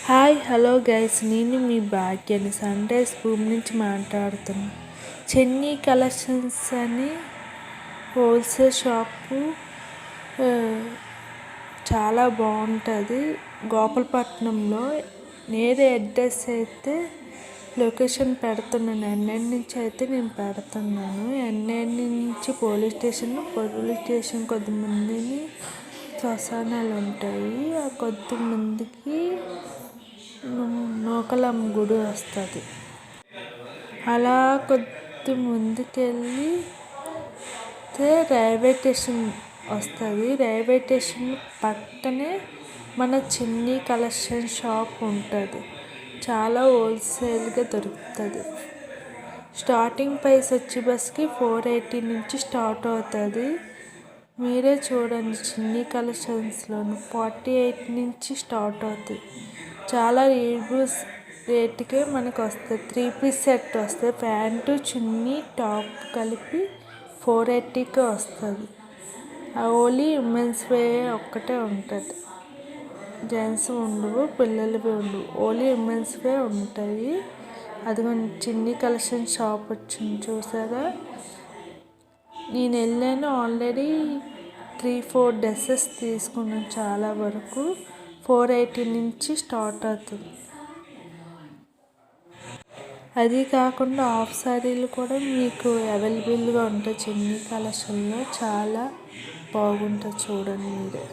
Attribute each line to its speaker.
Speaker 1: Hi hello guys, నేను మీ భాగ్యాన్ని Sundays భూమి నుంచి మాట్లాడుతున్నా. చెన్నీ కలెక్షన్స్ అని హోల్సేల్ షాపు చాలా బాగుంటుంది. గోపాలపట్నంలో నేనే అడ్రస్ అయితే లొకేషన్ పెడుతున్నాను. ఎన్ఎన్ నుంచి అయితే నేను పెడుతున్నాను. ఎన్ఎన్ నుంచి పోలీస్ స్టేషన్ కొద్దిమందిని శ్మశానాలు ఉంటాయి. ఆ కొద్దిమందికి నూకలమ్మ గుడి వస్తుంది. అలా కొద్ది ముందుకెళ్తే రైల్వే స్టేషన్ వస్తుంది. రైల్వే స్టేషన్ పక్కనే మన చిన్ని కలెక్షన్ షాప్ ఉంటుంది. చాలా హోల్సేల్గా దొరుకుతుంది. స్టార్టింగ్ ప్రైస్ వచ్చి బస్కి 480 నుంచి స్టార్ట్ అవుతుంది. మీరే చూడండి, చిన్ని కలెక్షన్స్లోను 48 నుంచి స్టార్ట్ అవుతుంది. చాలా రీజనబుల్ రేటుకే మనకు వస్తుంది. 3 పీస్ సెట్ వస్తుంది. ప్యాంటు చున్నీ టాప్ కలిపి 480కే వస్తుంది. ఓన్లీ ఉమెన్స్ వేర్ ఒక్కటే ఉంటుంది. జెంట్స్ ఉండవు, పిల్లలవి ఉండవు. ఓన్లీ ఉమెన్స్ వేర్ ఉంటాయి. అది చిన్ని కలెక్షన్ షాప్ వచ్చింది చూసారా. నేను వెళ్ళాను, ఆల్రెడీ 3-4 డ్రెస్సెస్ తీసుకున్నాను. చాలా వరకు 480 నుంచి స్టార్ట్ అవుతుంది. అది కాకుండా హాఫ్ శారీలు కూడా మీకు అవైలబుల్గా ఉంటాయి. చిన్ని కలెక్షన్లో చాలా బాగుంటుంది, చూడండి మీరే.